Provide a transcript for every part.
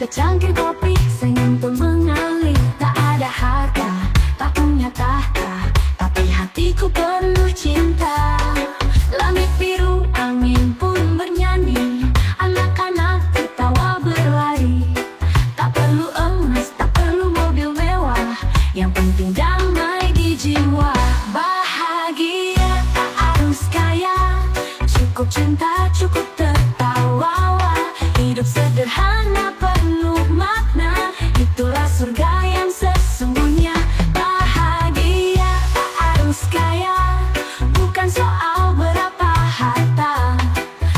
secangkir kopi, senyum pun mengalir. Tak ada harta, tak punya tahta, tapi hatiku penuh cinta. Langit biru, angin pun bernyanyi, anak-anak tertawa berlari. Tak perlu emas, tak perlu mobil mewah, yang penting damai di jiwa. Bahagia tak harus kaya, cukup cinta, cukup tertawa. Hidup sederhana penuh makna, itulah surga yang sesungguhnya. Bahagia tak harus kaya, bukan soal berapa harta,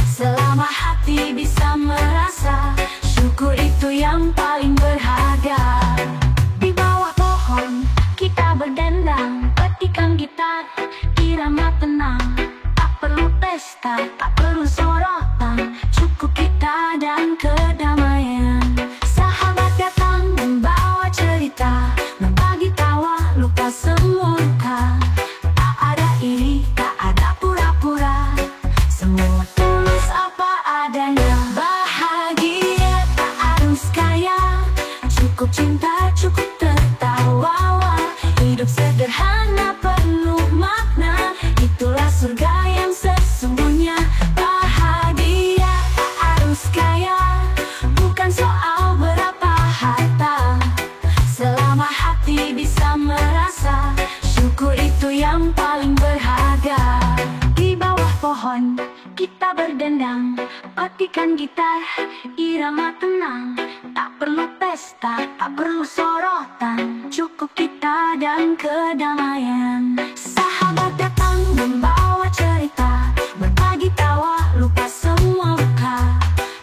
selama hati bisa merasa, syukur itu yang paling berharga. Di bawah pohon kita berdendang, petikan gitar, irama tenang. Tak perlu pesta, tak perlu sorotan, cukup kita dan kedamaian. Sahabat datang membawa cerita, berbagi tawa, lupa semua luka. Tak ada iri, tak ada pura-pura, semua tulus apa adanya. Bahagia tak harus kaya, cukup cinta, cukup tertawa. Hidup sederhana penuh makna, itulah surga yang sesungguhnya. Bahagia tak harus kaya, bukan soal berapa harta, selama hati bisa merasa, syukur itu yang paling berharga. Di bawah pohon kita berdendang, petikan gitar, irama tenang. Tak perlu pesta, tak perlu sorotan, cukup kita dan kedamaian. Sahabat datang membawa cerita, berbagi tawa, lupa semua luka.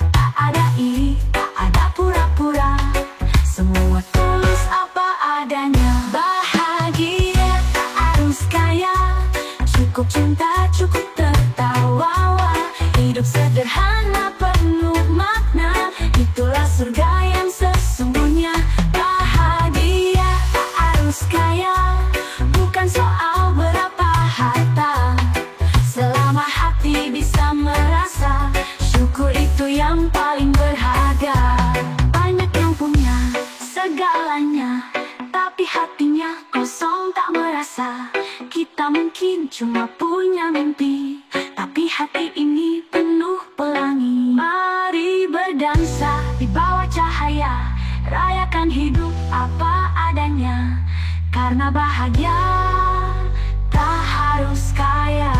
Tak ada iri, tak ada pura-pura, semua tulus apa adanya. Bahagia tak harus kaya, cukup cinta, cukup tertawa. Hidup sederhana penuh makna, itulah surga yang sesungguhnya. Bahagia tak harus kaya, bukan soal berapa harta, selama hati bisa merasa, syukur itu yang paling berharga. Banyak yang punya segalanya, tapi hatinya kosong tak merasa. Kita mungkin cuma punya mimpi, tapi hati ini penuh pelangi. Mari berdansa di bawah cahaya, rayakan hidup apa adanya, karena bahagia tak harus kaya.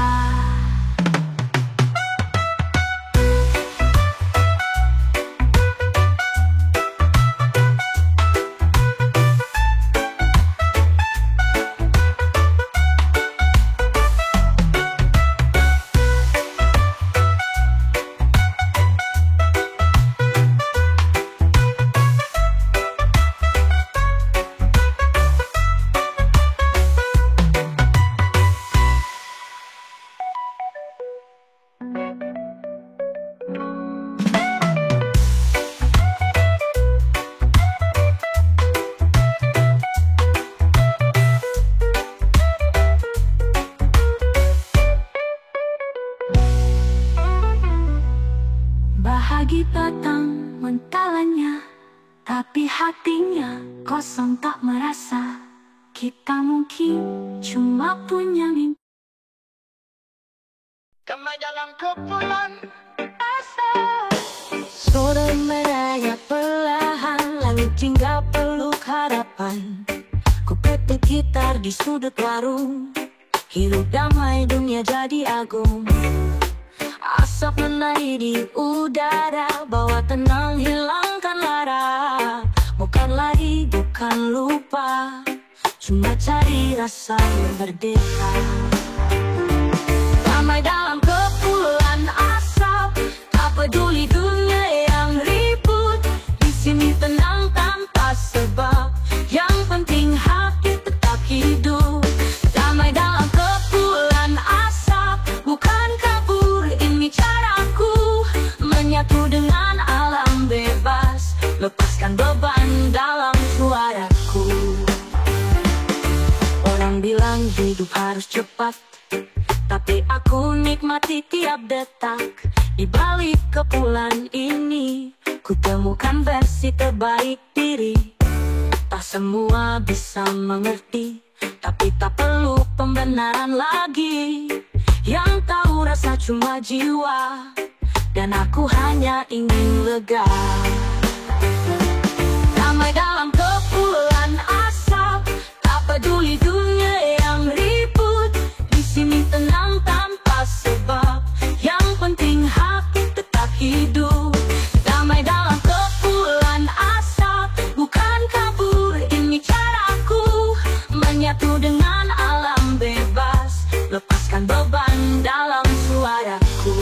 Bahagia datang mentalanya, tapi hatinya kosong tak merasa. Kita mungkin cuma punya mimpi. Damai dalam kepulan Asa sore merayap perlahan, langit hingga peluk harapan. Ku petik gitar di sudut warung, hidup damai dunia jadi agung. Asap menaik di udara, bawa tenang hilangkan lara. Bukan lari, bukan lupa, cuma cari rasa merdeka. Damai dalam kepulan asap, tak peduli dunia yang ribut. Di sini tenang tanpa sebab, yang penting hati tetap hidup. Damai dalam kepulan asap, bukan kabur, ini caraku menyatu dengan alam bebas, lepaskan beban dalam suaraku. Orang bilang hidup harus cepat, tapi aku nikmati tiap detak. Di balik kepulan ini, ku temukan versi terbaik diri. Tak semua bisa mengerti, tapi tak perlu pembenaran lagi. Yang tahu rasa cuma jiwa, dan aku hanya ingin lega. Damai dalam kepulan asap, tak peduli dunia yang ribut. Di sini tenang tanpa sebab, yang penting hati tetap hidup. Damai dalam kepulan asap, bukan kabur, ini caraku menyatu dengan alam bebas. Lepaskan beban dalam suaraku.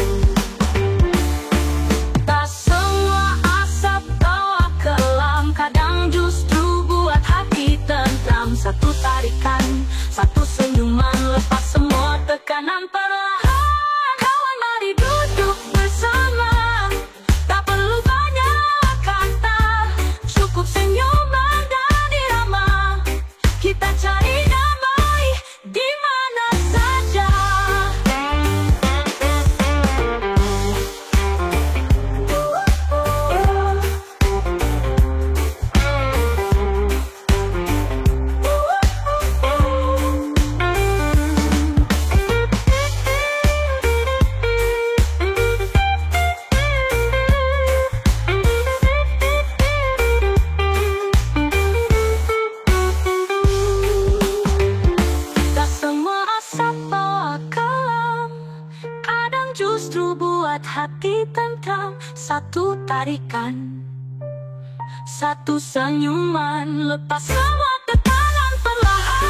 Tak semua asap bawa kelam, kadang justru buat hati tentram. Satu tarikan, satu senyuman, lepas semua tekanan perlahan. Kawan, mari duduk bersama, tak perlu banyak kata, cukup senyuman dan irama. Kita cari damai di mana saja. Tak semua asap bawa kelam, kadang justru buat hati tentram. Satu tarikan, satu senyuman, lepas semua tekanan perlahan.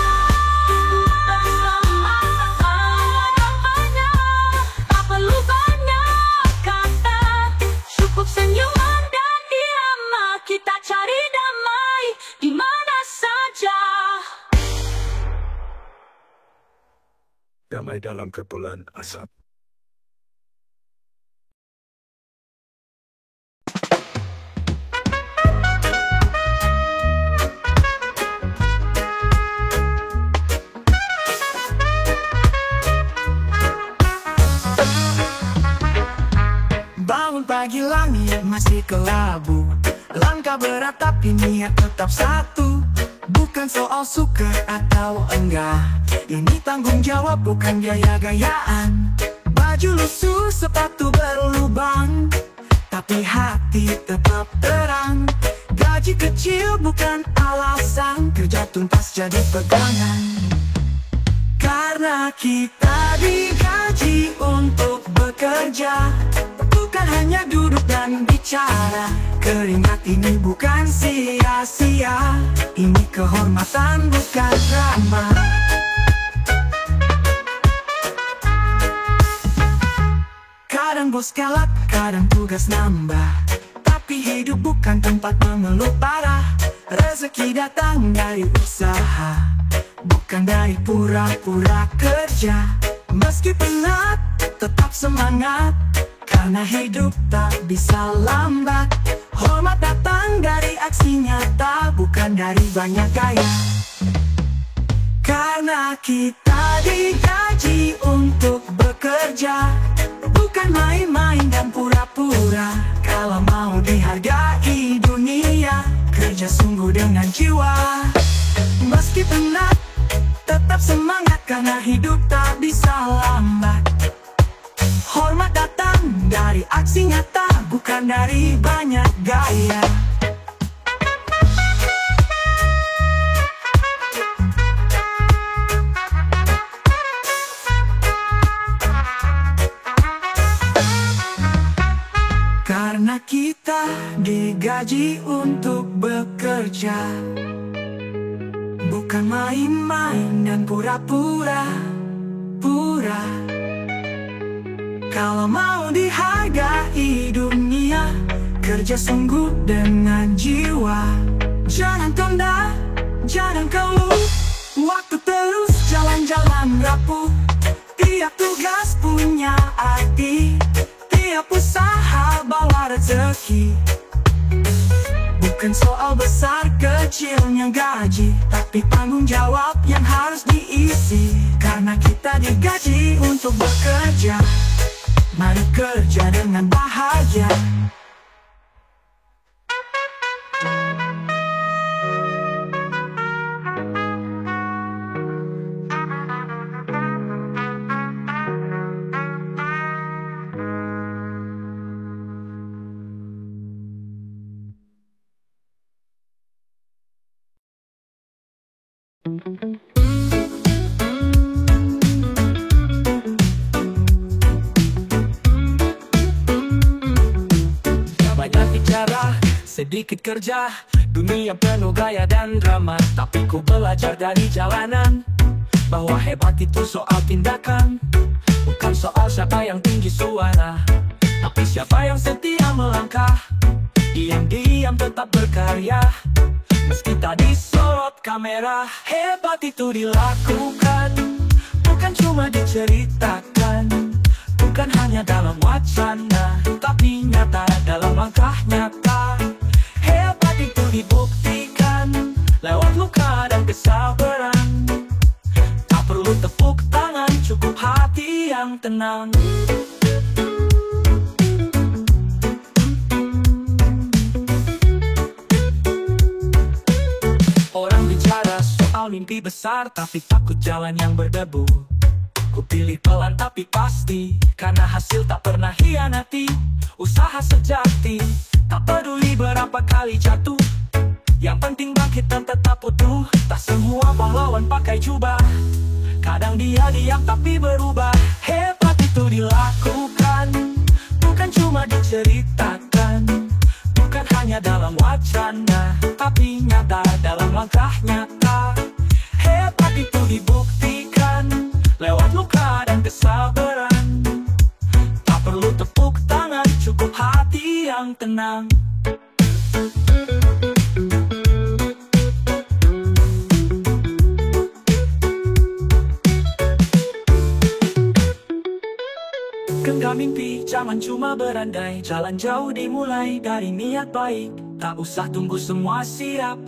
Tak perlu banyak kata, cukup senyuman dan irama. Kita cari damai di mana saja. Damai dalam kepulan asap. Bangun pagi langit masih kelabu, langkah berat tapi niat tetap satu. Bukan soal suka atau enggak, ini tanggung jawab bukan gaya-gayaan. Baju lusuh, sepatu berlubang, tapi hati tetap terang. Gaji kecil bukan alasan, kerja tuntas jadi pegangan. Karena kita digaji untuk bekerja, bukan hanya duduk dan bicara. Keringat ini bukan sia-sia, ini kehormatan bukan drama. Kadang bos galak, kadang tugas nambah, tapi hidup bukan tempat mengeluh parah. Rezeki datang dari usaha, bukan dari pura-pura kerja. Meski penat, tetap semangat, karena hidup tak bisa lambat. Hormat datang dari aksi nyata, bukan dari banyak gaya. Karena kita digaji untuk bekerja, bukan main-main dan pura-pura. Kalau mau dihargai dunia, kerja sungguh dengan jiwa. Meski penat, tetap semangat, karena hidup tak bisa lambat. Hormat datang dari aksi nyata, bukan dari banyak gaya. Karena kita digaji untuk bekerja, bukan main-main dan pura-pura. Kalau mau dihargai dunia, kerja sungguh dengan jiwa. Jangan tunda, jangan keluh, waktu terus jalan-jalan rapuh. Tiap tugas punya arti, tiap usaha bawa rezeki. Bukan soal besar kecilnya gaji, tapi tanggung jawab yang harus diisi. Karena kita digaji untuk bekerja, Jalani kerja dengan bahagia. Banyak bicara, sedikit kerja. Dunia penuh gaya dan drama, tapi ku belajar dari jalanan bahwa hebat itu soal tindakan, bukan soal siapa yang tinggi suara, tapi siapa yang setia melangkah, diam-diam tetap berkarya. Meski tak disorot kamera, hebat itu dilakukan, bukan cuma diceritakan, bukan hanya dalam wacana, tapi nyata dalam langkah nyata. Hebat itu dibuktikan lewat luka dan kesabaran. Tak perlu tepuk tangan, cukup hati yang tenang. Orang bicara soal mimpi besar, tapi takut jalan yang berdebu. Ku pilih pelan tapi pasti, karena hasil tak pernah hianati. Usaha sejati, tak peduli berapa kali jatuh, yang penting bangkit dan tetap utuh. Tak semua pahlawan pakai jubah, kadang dia diam tapi berubah. Hebat itu dilakukan, bukan cuma diceritakan, bukan hanya dalam wacana, tapi nyata dalam langkah nyata. Hebat itu dibuktikan lewat luka dan kesabaran. Tak perlu tepuk tangan, cukup hati yang tenang. Genggam mimpi, jangan cuma berandai. Jalan jauh dimulai dari niat baik. Tak usah tunggu semua siap,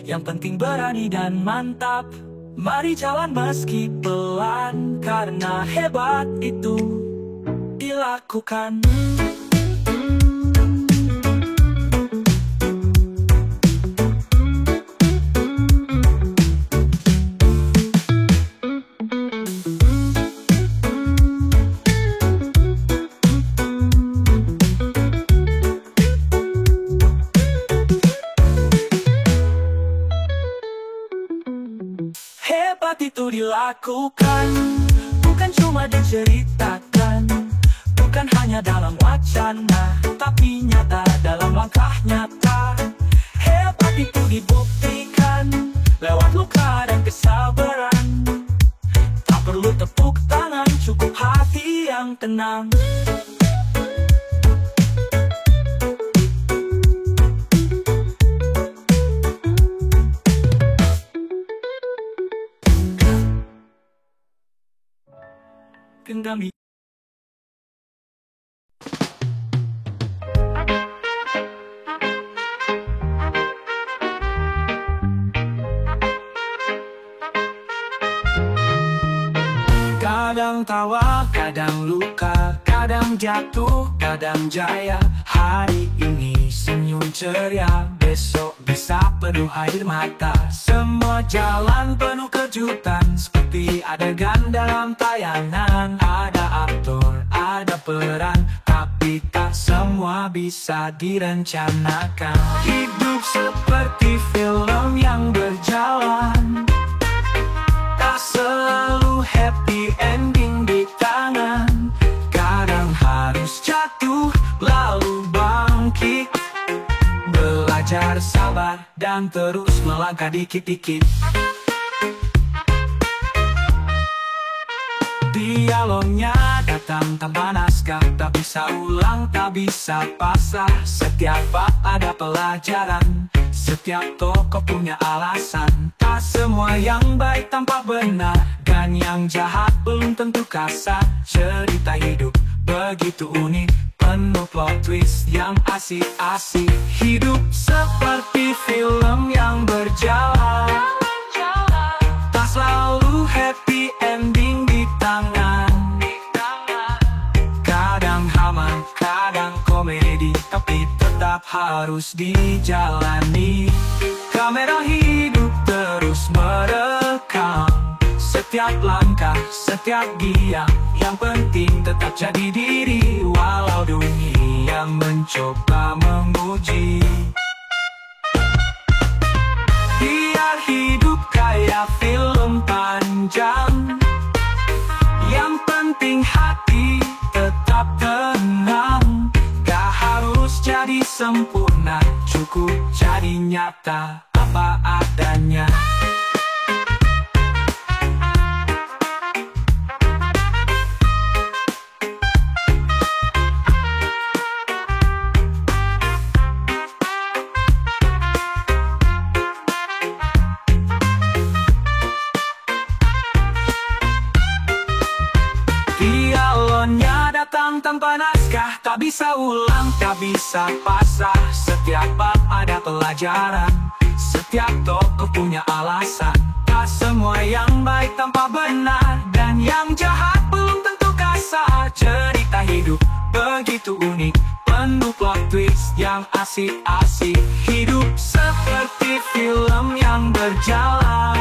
yang penting berani dan mantap. Mari jalan meski pelan, karena hebat itu dilakukan. Hebat itu dilakukan, bukan cuma diceritakan, bukan hanya dalam wacana, tapi nyata dalam langkah nyata. Hebat itu dibuktikan lewat luka dan kesabaran. Tak perlu tepuk tangan, cukup hati yang tenang. Genggam kadang tawa, kadang luka, kadang jatuh, kadang jaya. Hari ini senyum ceria, besok bisa penuh air mata. Semua jalan penuh kejutan, seperti adegan dalam tayangan. Ada aktor, ada peran, tapi tak semua bisa direncanakan. Hidup seperti film yang berjalan, tak selalu happy ending di tangan. Kadang harus jatuh, lalu bangkit, belajar sabar dan terus melangkah dikit-dikit. Dialognya datang tanpa naskah, tak bisa ulang, tak bisa pasrah. Setiap bab ada pelajaran, setiap tokoh punya alasan. Tak semua yang baik tampak benar, dan yang jahat belum tentu kasar. Cerita hidup begitu unik, penuh plot twist yang asik-asik. Hidup seperti film yang berjalan, tak selalu happy ending di tangan. Kadang tetap harus dijalani. Kamera hidup terus merekam setiap langkah, setiap giat. Yang penting tetap jadi diri, walau dunia mencoba menguji. Biar hidup kayak film panjang, yang penting hati tetap tenang. Gak harus jadi sempurna, cukup jadi nyata apa adanya. Dialognya datang tanpa naskah, tak bisa ulang, tak bisa pasrah. Setiap bab ada pelajaran, setiap tokoh punya alasan. Tak semua yang baik tanpa benar, dan yang jahat belum tentu kasar. Cerita hidup begitu unik, penuh plot twist yang asik-asik. Hidup seperti film yang berjalan,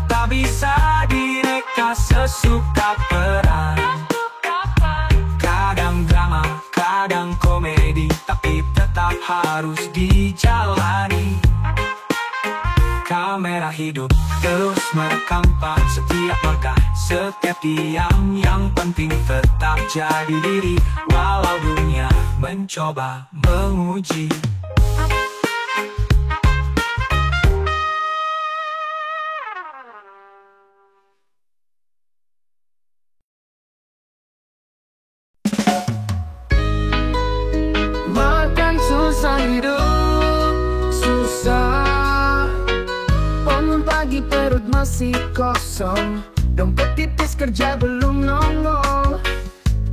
tak bisa direka sesuka peran. Kadang drama, kadang komedi, tapi tetap harus dijalani. Kamera hidup terus merekam setiap langkah, setiap diam. Yang penting tetap jadi diri, walau dunia mencoba menguji. Makan susah, hidup susah. Bangun pagi perut masih kosong, dompet tipis kerja belum nongol.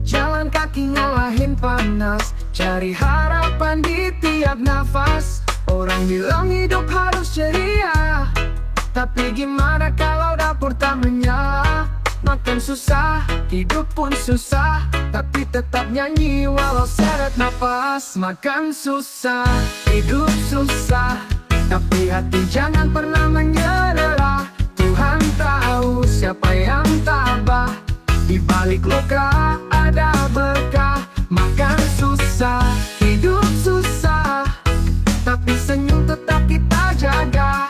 Jalan kaki ngalahin panas, cari harapan di tiap nafas. Orang bilang hidup harus ceria, tapi gimana kalau dapur tak menyala? Makan susah, hidup pun susah, tapi tetap nyanyi walau seret napas. Makan susah, hidup susah, tapi hati jangan pernah menyerah. Tuhan tahu siapa yang tabah, di balik luka ada berkah. Makan susah, hidup susah, tapi senyum tetap kita jaga.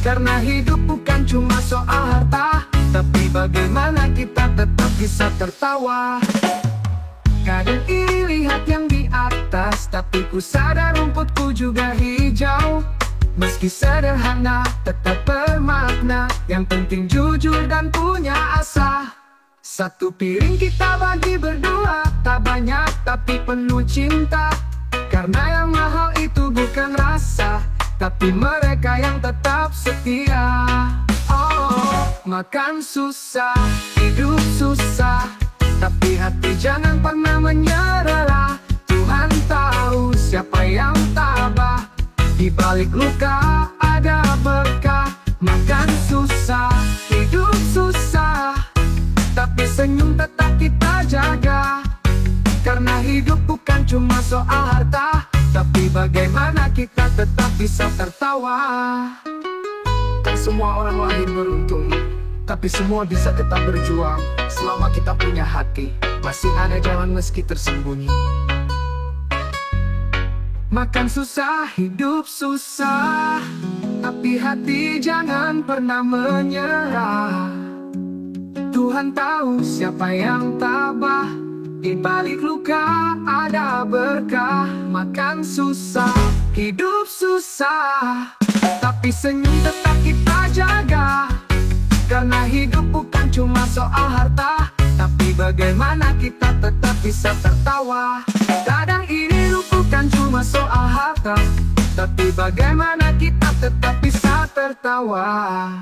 Karena hidup bukan cuma soal harta, tapi bagaimana kita tetap bisa tertawa. Kadang iri lihat yang di atas, tapi ku sadar rumputku juga hijau. Meski sederhana tetap bermakna, yang penting jujur dan punya asa. Satu piring kita bagi berdua, tak banyak tapi penuh cinta. Karena yang mahal itu bukan rasa, tapi mereka yang tetap setia. Makan susah, hidup susah, tapi hati jangan pernah menyerah. Tuhan tahu siapa yang tabah, di balik luka ada berkah. Makan susah, hidup susah, tapi senyum tetap kita jaga. Karena hidup bukan cuma soal harta, tapi bagaimana kita tetap bisa tertawa. Tak semua orang lahir beruntung, tapi semua bisa tetap berjuang. Selama kita punya hati, masih ada jalan meski tersembunyi. Makan susah, hidup susah, tapi hati jangan pernah menyerah. Tuhan tahu siapa yang tabah, di balik luka ada berkah. Makan susah, hidup susah, tapi senyum tetap kita jaga. Karena hidup bukan cuma soal harta, tapi bagaimana kita tetap bisa tertawa. Kadang ini bukan cuma soal harta, tapi bagaimana kita tetap bisa tertawa.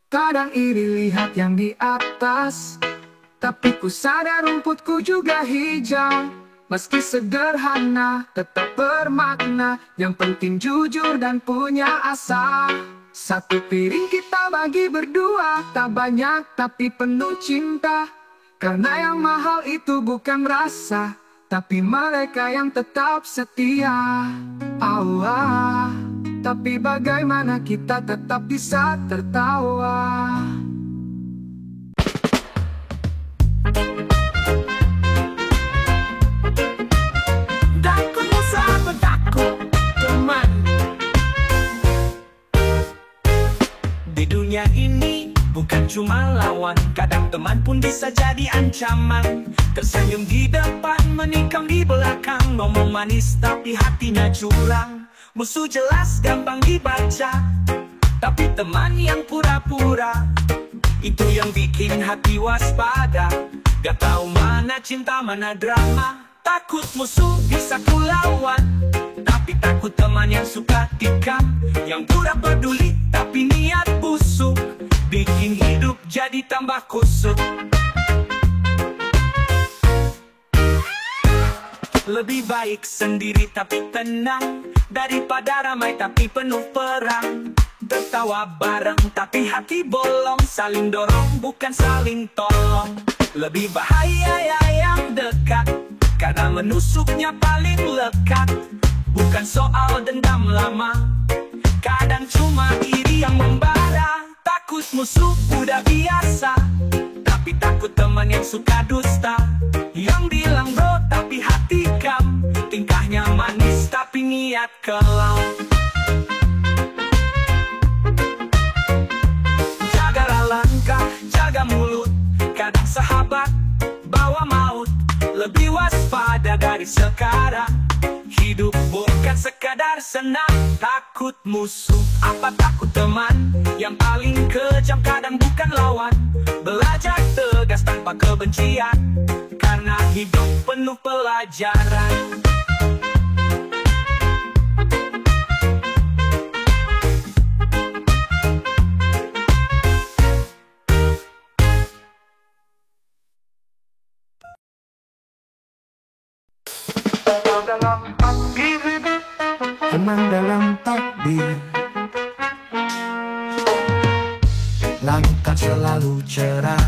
Kadang iri lihat yang di atas, tapi ku sadar rumputku juga hijau. Meski sederhana, tetap bermakna. Yang penting jujur dan punya asa. Satu piring kita bagi berdua, tak banyak tapi penuh cinta. Karena yang mahal itu bukan rasa, tapi mereka yang tetap setia. Tapi bagaimana kita tetap bisa tertawa. Di dunia ini bukan cuma lawan, kadang teman pun bisa jadi ancaman. Tersenyum di depan, menikam di belakang, ngomong manis tapi hatinya curang. Musuh jelas gampang dibaca, tapi teman yang pura-pura, itu yang bikin hati waspada. Gak tahu mana cinta mana drama. Takut musuh bisa kulawan, tapi takut teman yang suka tikam, yang pura peduli tapi niat busuk, bikin hidup jadi tambah kusut. Lebih baik sendiri tapi tenang, daripada ramai tapi penuh perang. Tertawa bareng tapi hati bolong, saling dorong bukan saling tolong. Lebih bahaya ya yang dekat, karena menusuknya paling lekat. Bukan soal dendam lama, kadang cuma iri yang membara. Takut musuh udah biasa, tapi takut teman yang suka dusta, yang bilang bro tapi hati kam, tingkahnya manis tapi niat kelam. Jagalah langkah, jaga mulut, kadang sahabat bawa maut. Lebih waspada dari sekarang, hidup bukan sekadar senang. Takut musuh, apa takut teman, yang paling kejam kadang bukan lawan. Belajar tegas tanpa kebencian, karena hidup penuh pelajaran. Tenang dalam takdir, langit tak selalu cerah,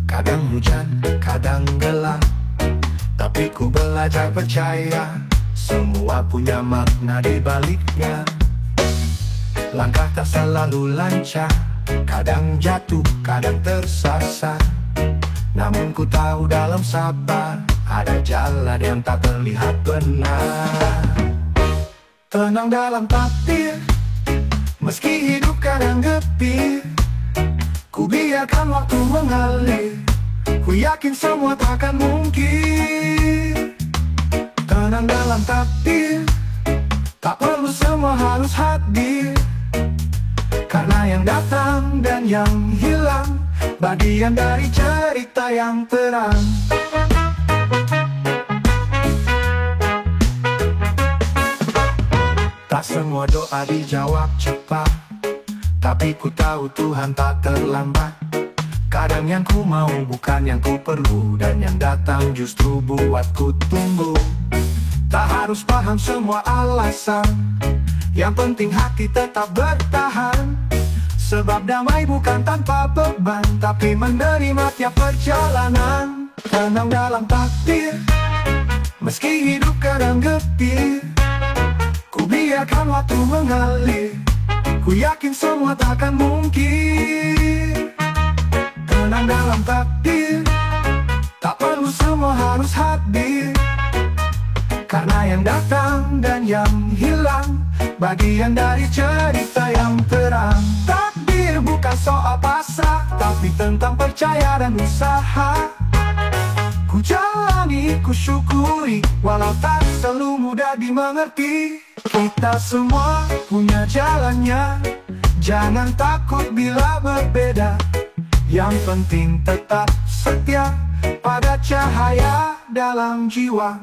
kadang hujan, kadang gelap. Tapi ku belajar percaya, semua punya makna di baliknya. Langkah tak selalu lancar, kadang jatuh, kadang tersasar. Namun ku tahu dalam sabar, ada jalan yang tak terlihat benar. Tenang dalam takdir, meski hidup kadang gepir, ku biarkan waktu mengalir, ku yakin semua takkan mungkin. Tenang dalam takdir, tak perlu semua harus hadir, karena yang datang dan yang hilang, bagian dari cerita yang terang. Tak semua doa dijawab cepat, tapi ku tahu Tuhan tak terlambat. Kadang yang ku mau bukan yang ku perlu, dan yang datang justru buat ku tunggu. Tak harus paham semua alasan, yang penting hati tetap bertahan. Sebab damai bukan tanpa beban, tapi menerima tiap perjalanan. Tenang dalam takdir, meski hidup kadang getir, ku biarkan waktu mengalir, ku yakin semua takkan mungkin. Tenang dalam takdir, tak perlu semua harus hadir, karena yang datang dan yang hilang, bagian dari cerita yang terang. Takdir bukan soal pasrah, tapi tentang percaya dan usaha. Ku jalani, ku syukuri, walau tak selalu mudah dimengerti. Kita semua punya jalannya, jangan takut bila berbeda. Yang penting tetap setia pada cahaya dalam jiwa.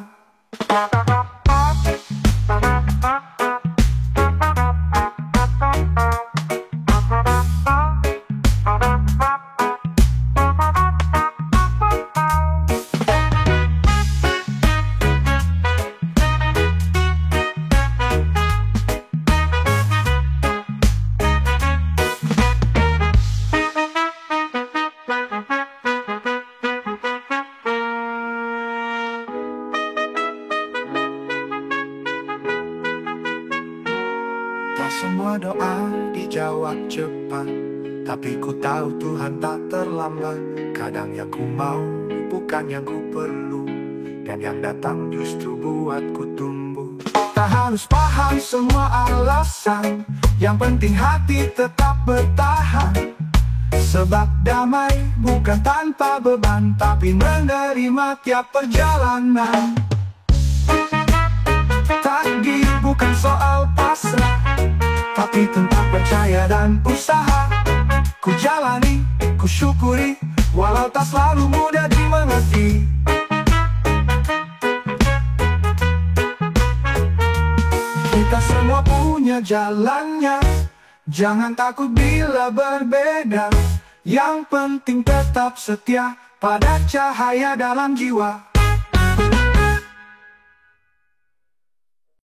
semua doa dijawab cepat, tapi ku tahu Tuhan tak terlambat. Kadang yang ku mau bukan yang ku perlu, dan yang datang justru buatku tumbuh. Tak harus paham semua alasan, yang penting hati tetap bertahan. Sebab damai bukan tanpa beban, tapi menerima tiap perjalanan. Takdir bukan soal pasrah, tapi tentang percaya dan usaha. Ku jalani, ku syukuri, walau tak selalu mudah dimengerti. Kita semua punya jalannya, jangan takut bila berbeda. Yang penting tetap setia pada cahaya dalam jiwa.